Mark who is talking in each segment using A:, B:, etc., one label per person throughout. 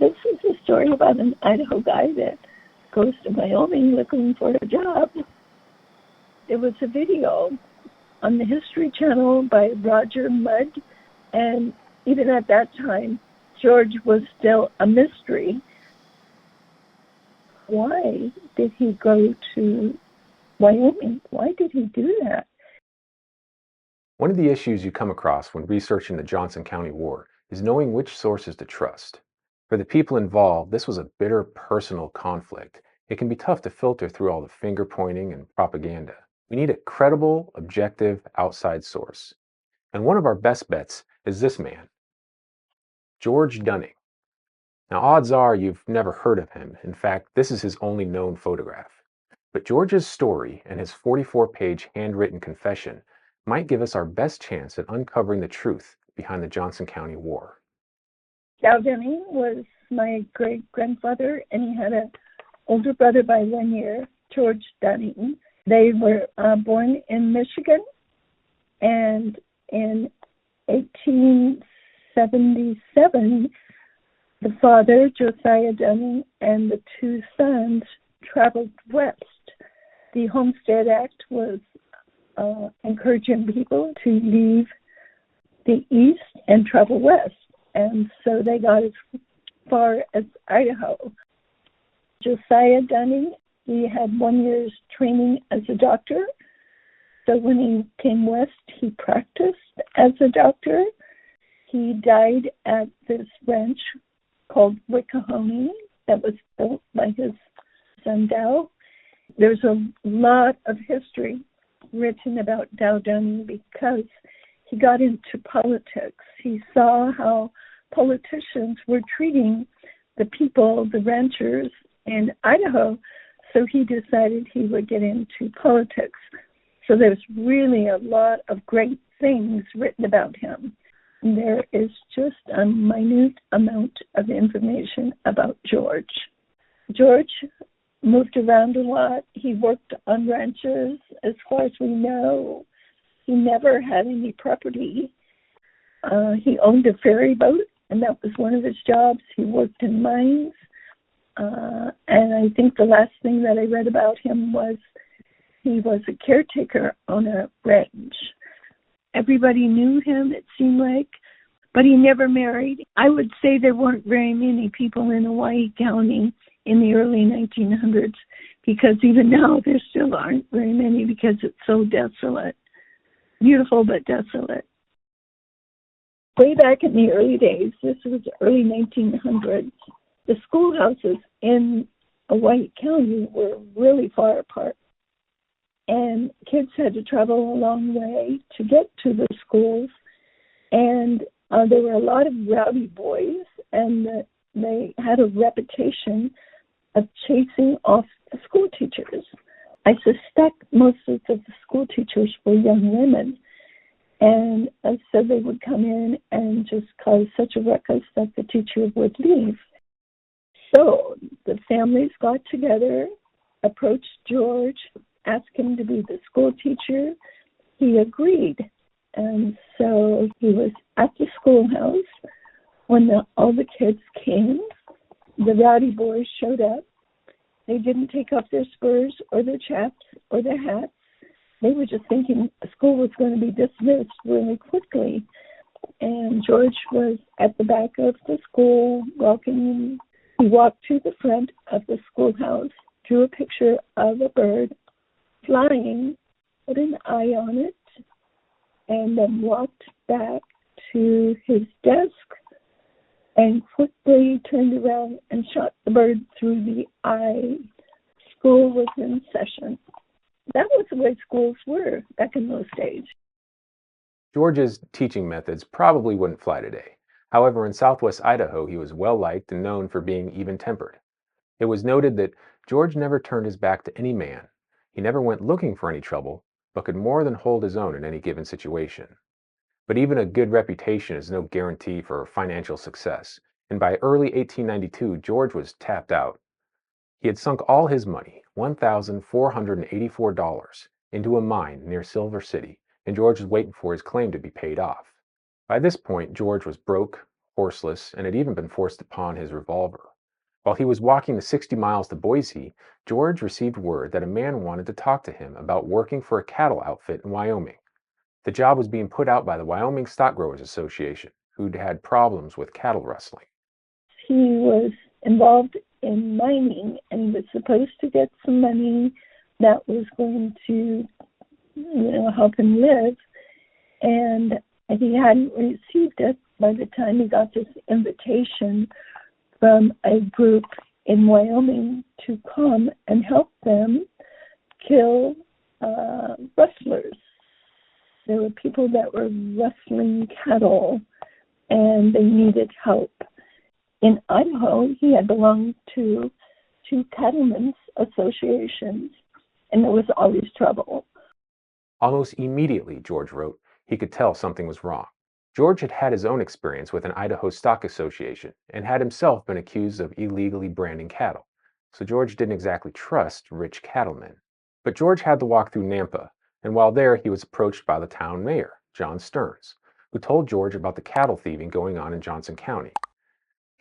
A: This is a story about an Idaho guy that goes to Wyoming looking for a job. There was a video on the History Channel by Roger Mudd, and even at that time, George was still a mystery. Why did he go to Wyoming? Why did he do that?
B: One of the issues you come across when researching the Johnson County War is knowing which sources to trust. For the people involved, this was a bitter personal conflict. It can be tough to filter through all the finger pointing and propaganda. We need a credible, objective, outside source. And one of our best bets is this man, George Dunning. Now, odds are you've never heard of him. In fact, this is his only known photograph. But George's story and his 44-page handwritten confession might give us our best chance at uncovering the truth behind the Johnson County War.
A: Dow Dunning was my great-grandfather, and he had an older brother by 1 year, George Dunning. They were born in Michigan, and in 1877, the father, Josiah Dunning, and the two sons traveled west. The Homestead Act was encouraging people to leave the east and travel west. And so they got as far as Idaho. Josiah Dunning, he had 1 year's training as a doctor. So when he came west, he practiced as a doctor. He died at this ranch called Wickahomie that was built by his son Dow. There's a lot of history written about Dow Dunning because he got into politics. He saw how politicians were treating the people, the ranchers in Idaho, so he decided he would get into politics. So there's really a lot of great things written about him. There is just a minute amount of information about George. George moved around a lot. He worked on ranches. As far as we know, he never had any property. He owned a ferry boat, and that was one of his jobs. He worked in mines. And I think the last thing that I read about him was he was a caretaker on a ranch. Everybody knew him, it seemed like, but he never married. I would say there weren't very many people in Hawaii County in the early 1900s, because even now there still aren't very many because it's so desolate. Beautiful, but desolate. Way back in the early days, this was early 1900s, the schoolhouses in Hawaii County were really far apart. And kids had to travel a long way to get to the schools. And there were a lot of rowdy boys, and they had a reputation of chasing off the school teachers. I suspect most of the school teachers were young women. And so they would come in and just cause such a ruckus that the teacher would leave. So the families got together, approached George, asked him to be the school teacher. He agreed. And so he was at the schoolhouse when all the kids came. The rowdy boys showed up. They didn't take off their spurs or their chaps or their hats. They were just thinking school was going to be dismissed really quickly. And George was at the back of the school welcoming. He walked to the front of the schoolhouse, drew a picture of a bird flying, put an eye on it, and then walked back to his desk and quickly turned around and shot the bird through the eye. School was in session. That was the way schools were back in those days.
B: George's teaching methods probably wouldn't fly today. However, in southwest Idaho, he was well-liked and known for being even-tempered. It was noted that George never turned his back to any man. He never went looking for any trouble, but could more than hold his own in any given situation. But even a good reputation is no guarantee for financial success, and by early 1892, George was tapped out. He had sunk all his money, $1,484, into a mine near Silver City, and George was waiting for his claim to be paid off. By this point, George was broke, horseless, and had even been forced to pawn his revolver. While he was walking the 60 miles to Boise, George received word that a man wanted to talk to him about working for a cattle outfit in Wyoming. The job was being put out by the Wyoming Stock Growers Association, who'd had problems with cattle rustling.
A: He was involved in mining, and he was supposed to get some money that was going to, help him live. And he hadn't received it by the time he got this invitation from a group in Wyoming to come and help them kill rustlers. There were people that were rustling cattle, and they needed help. In Idaho, he had belonged to two cattlemen's associations, and there was always trouble.
B: Almost immediately, George wrote, he could tell something was wrong. George had had his own experience with an Idaho Stock Association and had himself been accused of illegally branding cattle, so George didn't exactly trust rich cattlemen. But George had to walk through Nampa, and while there he was approached by the town mayor, John Stearns, who told George about the cattle thieving going on in Johnson County.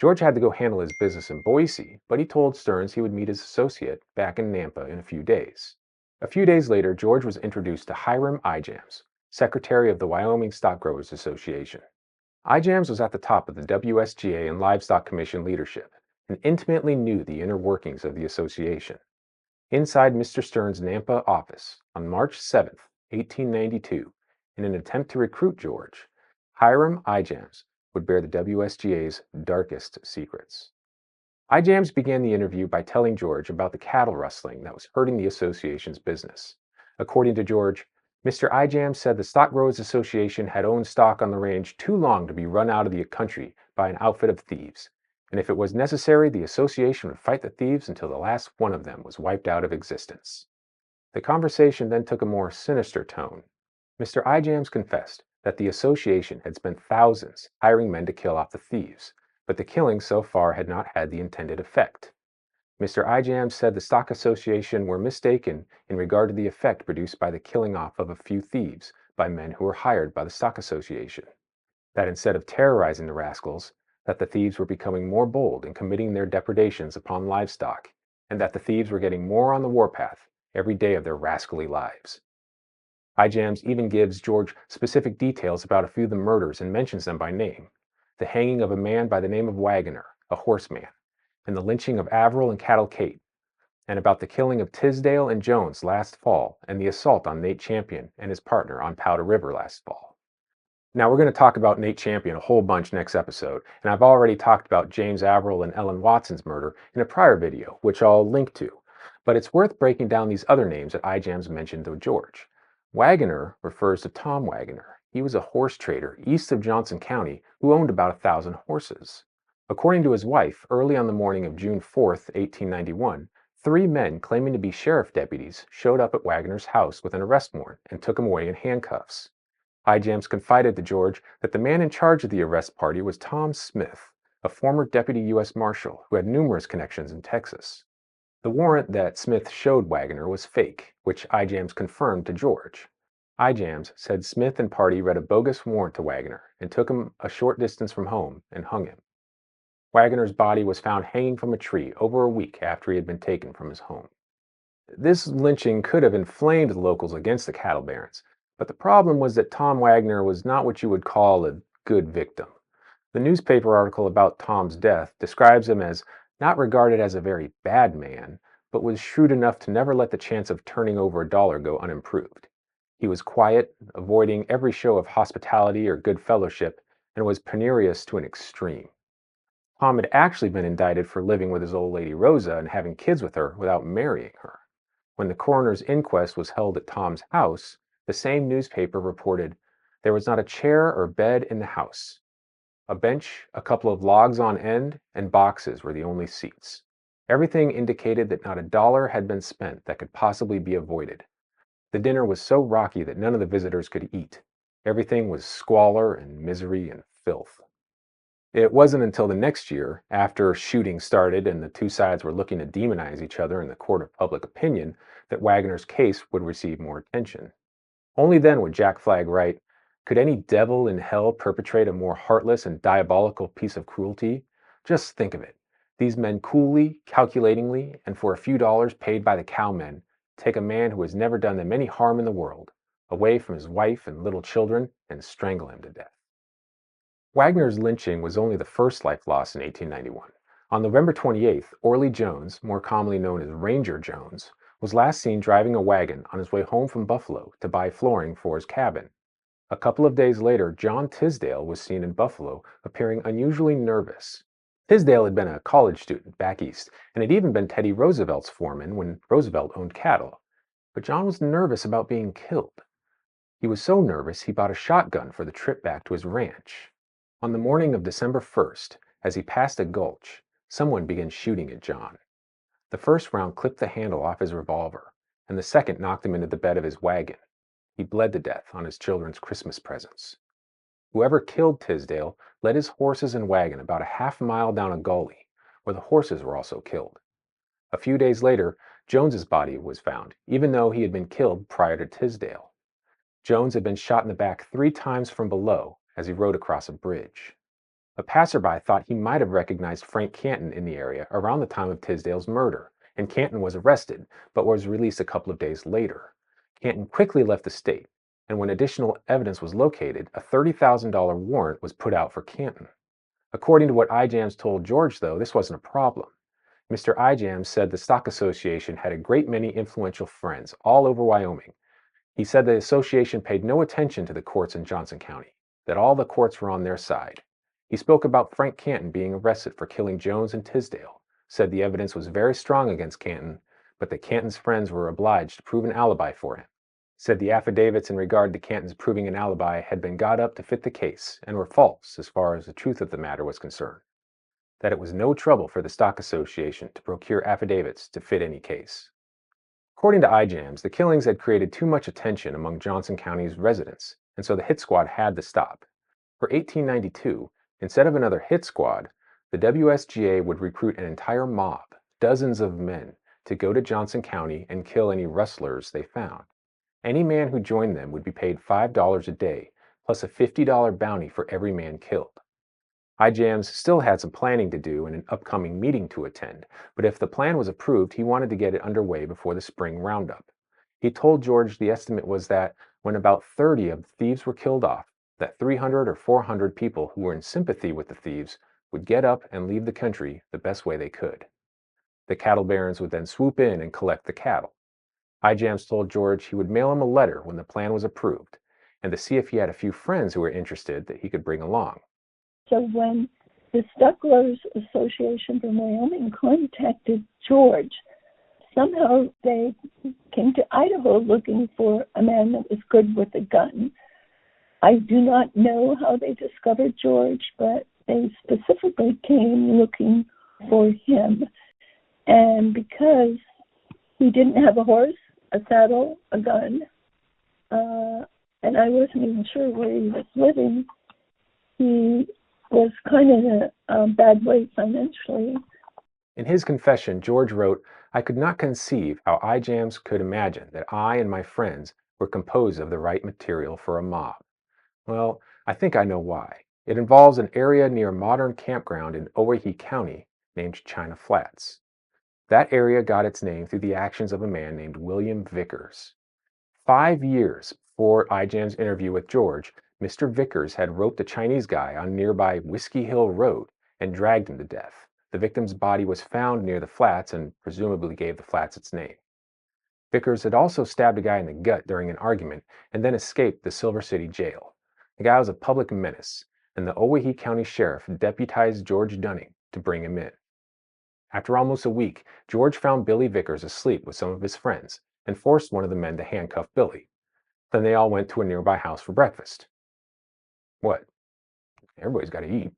B: George had to go handle his business in Boise, but he told Stearns he would meet his associate back in Nampa in a few days. A few days later, George was introduced to Hiram Ijams, secretary of the Wyoming Stock Growers Association. Ijams was at the top of the WSGA and Livestock Commission leadership and intimately knew the inner workings of the association. Inside Mr. Stearns' Nampa office on March 7, 1892, in an attempt to recruit George, Hiram Ijams would bear the WSGA's darkest secrets. Ijams began the interview by telling George about the cattle rustling that was hurting the association's business. According to George, Mr. Ijams said the Stock Growers Association had owned stock on the range too long to be run out of the country by an outfit of thieves, and if it was necessary, the association would fight the thieves until the last one of them was wiped out of existence. The conversation then took a more sinister tone. Mr. Ijams confessed that the association had spent thousands hiring men to kill off the thieves, but the killings so far had not had the intended effect. Mr. Ijams said the Stock Association were mistaken in regard to the effect produced by the killing off of a few thieves by men who were hired by the Stock Association. That instead of terrorizing the rascals, that the thieves were becoming more bold in committing their depredations upon livestock, and that the thieves were getting more on the warpath every day of their rascally lives. Ijams even gives George specific details about a few of the murders and mentions them by name: the hanging of a man by the name of Wagoner, a horseman, and the lynching of Averill and Cattle Kate, and about the killing of Tisdale and Jones last fall, and the assault on Nate Champion and his partner on Powder River last fall. Now, we're going to talk about Nate Champion a whole bunch next episode, and I've already talked about James Averill and Ellen Watson's murder in a prior video, which I'll link to. But it's worth breaking down these other names that Ijams mentioned to George. Wagoner refers to Tom Wagoner. He was a horse trader east of Johnson County who owned about 1,000 horses. According to his wife, early on the morning of June 4, 1891, 3 men claiming to be sheriff deputies showed up at Wagoner's house with an arrest warrant and took him away in handcuffs. Ijams confided to George that the man in charge of the arrest party was Tom Smith, a former deputy U.S. Marshal who had numerous connections in Texas. The warrant that Smith showed Wagoner was fake, which Ijams confirmed to George. Ijams said Smith and party read a bogus warrant to Wagoner and took him a short distance from home and hung him. Wagoner's body was found hanging from a tree over a week after he had been taken from his home. This lynching could have inflamed the locals against the cattle barons, but the problem was that Tom Wagoner was not what you would call a good victim. The newspaper article about Tom's death describes him as not regarded as a very bad man, but was shrewd enough to never let the chance of turning over a dollar go unimproved. He was quiet, avoiding every show of hospitality or good fellowship, and was penurious to an extreme. Tom had actually been indicted for living with his old lady Rosa and having kids with her without marrying her. When the coroner's inquest was held at Tom's house, the same newspaper reported there was not a chair or bed in the house. A bench, a couple of logs on end, and boxes were the only seats. Everything indicated that not a dollar had been spent that could possibly be avoided. The dinner was so rocky that none of the visitors could eat. Everything was squalor and misery and filth. It wasn't until the next year, after shooting started and the two sides were looking to demonize each other in the court of public opinion, that Wagoner's case would receive more attention. Only then would Jack Flagg write, Could any devil in hell perpetrate a more heartless and diabolical piece of cruelty? Just think of it. These men coolly, calculatingly, and for a few dollars paid by the cowmen, take a man who has never done them any harm in the world, away from his wife and little children, and strangle him to death. Wagner's lynching was only the first life lost in 1891. On November 28th, Orley Jones, more commonly known as Ranger Jones, was last seen driving a wagon on his way home from Buffalo to buy flooring for his cabin. A couple of days later, John Tisdale was seen in Buffalo, appearing unusually nervous. Tisdale had been a college student back east and had even been Teddy Roosevelt's foreman when Roosevelt owned cattle. But John was nervous about being killed. He was so nervous he bought a shotgun for the trip back to his ranch. On the morning of December 1st, as he passed a gulch, someone began shooting at John. The first round clipped the handle off his revolver, and the second knocked him into the bed of his wagon. He bled to death on his children's Christmas presents. Whoever killed Tisdale led his horses and wagon about a half mile down a gully, where the horses were also killed. A few days later, Jones's body was found, even though he had been killed prior to Tisdale. Jones had been shot in the back 3 times from below as he rode across a bridge. A passerby thought he might have recognized Frank Canton in the area around the time of Tisdale's murder, and Canton was arrested, but was released a couple of days later. Canton quickly left the state, and when additional evidence was located, a $30,000 warrant was put out for Canton. According to what Ijams told George, though, this wasn't a problem. Mr. Ijams said the Stock Association had a great many influential friends all over Wyoming. He said the association paid no attention to the courts in Johnson County, that all the courts were on their side. He spoke about Frank Canton being arrested for killing Jones and Tisdale, said the evidence was very strong against Canton, but that Canton's friends were obliged to prove an alibi for him. Said the affidavits in regard to Canton's proving an alibi had been got up to fit the case and were false as far as the truth of the matter was concerned. That it was no trouble for the Stock Association to procure affidavits to fit any case. According to Ijams, the killings had created too much attention among Johnson County's residents, and so the hit squad had to stop. For 1892, instead of another hit squad, the WSGA would recruit an entire mob, dozens of men, to go to Johnson County and kill any rustlers they found. Any man who joined them would be paid $5 a day, plus a $50 bounty for every man killed. Ijams still had some planning to do and an upcoming meeting to attend, but if the plan was approved, he wanted to get it underway before the spring roundup. He told George the estimate was that when about 30 of the thieves were killed off, that 300 or 400 people who were in sympathy with the thieves would get up and leave the country the best way they could. The cattle barons would then swoop in and collect the cattle. Ijams told George he would mail him a letter when the plan was approved, and to see if he had a few friends who were interested that he could bring along.
A: So when the Stucklers Association from Wyoming contacted George, somehow they came to Idaho looking for a man that was good with a gun. I do not know how they discovered George, but they specifically came looking for him. And because he didn't have a horse, a saddle, a gun, and I wasn't even sure where he was living, he was kind of in a bad way financially.
B: In his confession, George wrote, "I could not conceive how Ijams could imagine that I and my friends were composed of the right material for a mob. Well, I think I know why. It involves an area near a modern campground in Owyhee County named China Flats. That area got its name through the actions of a man named William Vickers. 5 years before Ijams' interview with George, Mr. Vickers had roped a Chinese guy on nearby Whiskey Hill Road and dragged him to death. The victim's body was found near the flats and presumably gave the flats its name. Vickers had also stabbed a guy in the gut during an argument and then escaped the Silver City jail. The guy was a public menace, and the Owyhee County Sheriff deputized George Dunning to bring him in. After almost a week, George found Billy Vickers asleep with some of his friends and forced one of the men to handcuff Billy. Then they all went to a nearby house for breakfast. What? Everybody's got to eat.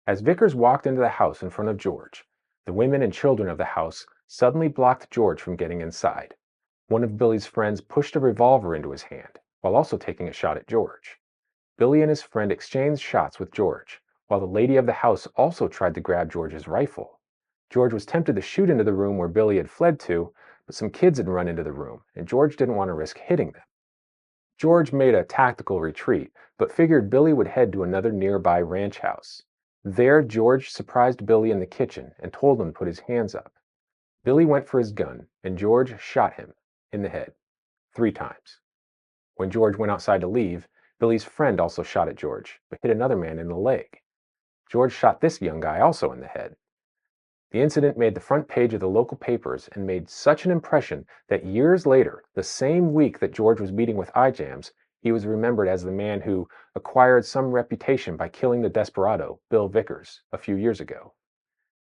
B: As Vickers walked into the house in front of George, the women and children of the house suddenly blocked George from getting inside. One of Billy's friends pushed a revolver into his hand, while also taking a shot at George. Billy and his friend exchanged shots with George, while the lady of the house also tried to grab George's rifle. George was tempted to shoot into the room where Billy had fled to, but some kids had run into the room, and George didn't want to risk hitting them. George made a tactical retreat, but figured Billy would head to another nearby ranch house. There, George surprised Billy in the kitchen and told him to put his hands up. Billy went for his gun, and George shot him in the head 3 times. When George went outside to leave, Billy's friend also shot at George, but hit another man in the leg. George shot this young guy also in the head. The incident made the front page of the local papers and made such an impression that years later, the same week that George was meeting with Ijams, he was remembered as the man who acquired some reputation by killing the desperado, Bill Vickers, a few years ago.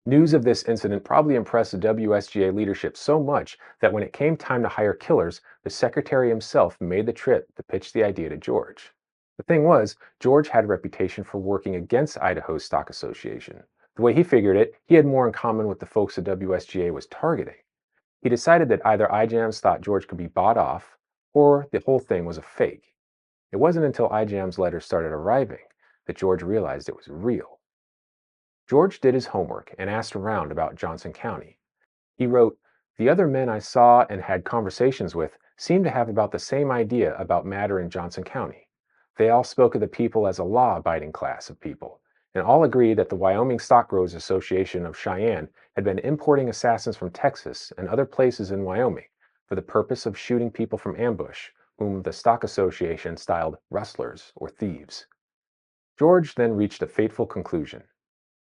B: News of this incident probably impressed the WSGA leadership so much that when it came time to hire killers, the secretary himself made the trip to pitch the idea to George. The thing was, George had a reputation for working against Idaho's Stock Association. The way he figured it, he had more in common with the folks the WSGA was targeting. He decided that either Ijams thought George could be bought off, or the whole thing was a fake. It wasn't until Ijams' letters started arriving that George realized it was real. George did his homework and asked around about Johnson County. He wrote, "The other men I saw and had conversations with seemed to have about the same idea about matter in Johnson County. They all spoke of the people as a law-abiding class of people, and all agreed that the Wyoming Stock Growers Association of Cheyenne had been importing assassins from Texas and other places in Wyoming for the purpose of shooting people from ambush, whom the Stock Association styled rustlers or thieves." George then reached a fateful conclusion.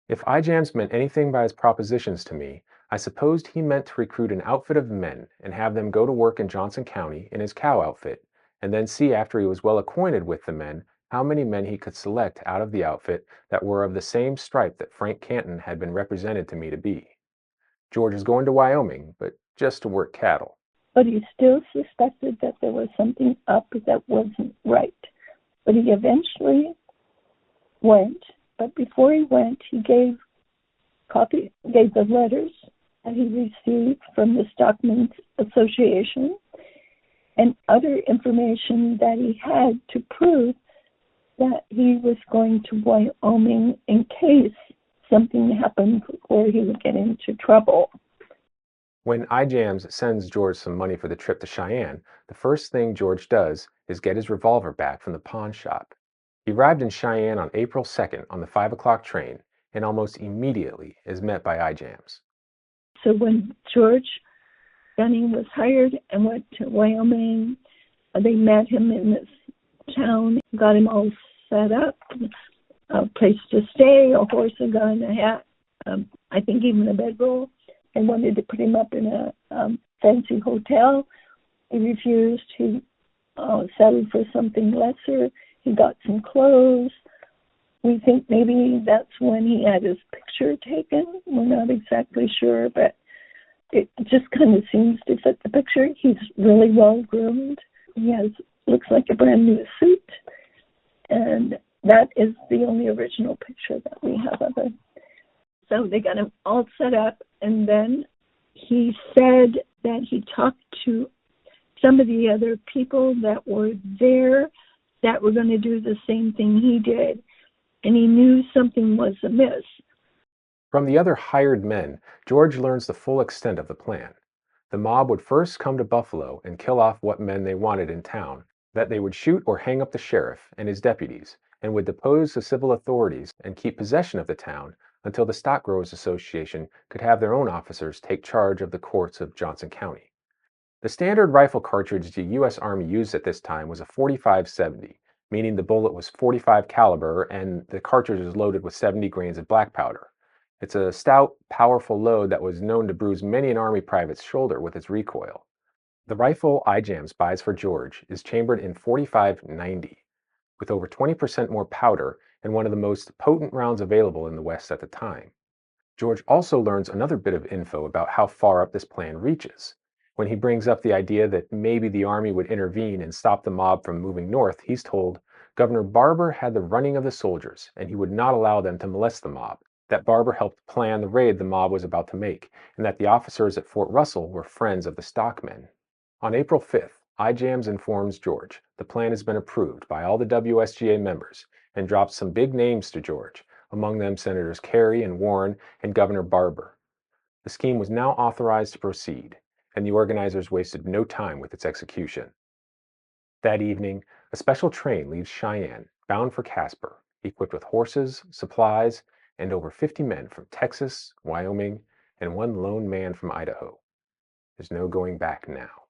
B: If Ijams meant anything by his propositions to me, I supposed he meant to recruit an outfit of men and have them go to work in Johnson County in his cow outfit, and then see after he was well acquainted with the men how many men he could select out of the outfit that were of the same stripe that Frank Canton had been represented to me to be. George is going to Wyoming, but just to work cattle.
A: But he still suspected that there was something up that wasn't right. But he eventually went. But before he went, he gave the letters that he received from the Stockmen's Association and other information that he had to prove that he was going to Wyoming in case something happened where he would get into trouble.
B: When Ijams sends George some money for the trip to Cheyenne, the first thing George does is get his revolver back from the pawn shop. He arrived in Cheyenne on April 2nd on the 5 o'clock train and almost immediately is met by Ijams.
A: So when George Dunning was hired and went to Wyoming, they met him in this town, got him all set up, a place to stay, a horse, a gun, a hat, I think even a bedroll. They wanted to put him up in a fancy hotel. He refused. He settled for something lesser. He got some clothes. We think maybe that's when he had his picture taken. We're not exactly sure, but it just kind of seems to fit the picture. He's really well groomed. Looks like a brand new suit. And that is the only original picture that we have of him. So they got him all set up, and then he said that he talked to some of the other people that were there that were going to do the same thing he did, and he knew something was amiss.
B: From the other hired men, George learns the full extent of the plan. The mob would first come to Buffalo and kill off what men they wanted in town, that they would shoot or hang up the sheriff and his deputies, and would depose the civil authorities and keep possession of the town until the Stock Growers Association could have their own officers take charge of the courts of Johnson County. The standard rifle cartridge the U.S. Army used at this time was a .45-70, meaning the bullet was .45 caliber and the cartridge was loaded with 70 grains of black powder. It's a stout, powerful load that was known to bruise many an Army private's shoulder with its recoil. The rifle Ijams buys for George is chambered in .45-90, with over 20% more powder and one of the most potent rounds available in the West at the time. George also learns another bit of info about how far up this plan reaches. When he brings up the idea that maybe the Army would intervene and stop the mob from moving north, he's told Governor Barber had the running of the soldiers and he would not allow them to molest the mob, that Barber helped plan the raid the mob was about to make, and that the officers at Fort Russell were friends of the stockmen. On April 5th, Ijams informs George the plan has been approved by all the WSGA members and drops some big names to George, among them Senators Carey and Warren and Governor Barber. The scheme was now authorized to proceed, and the organizers wasted no time with its execution. That evening, a special train leaves Cheyenne, bound for Casper, equipped with horses, supplies, and over 50 men from Texas, Wyoming, and one lone man from Idaho. There's no going back now.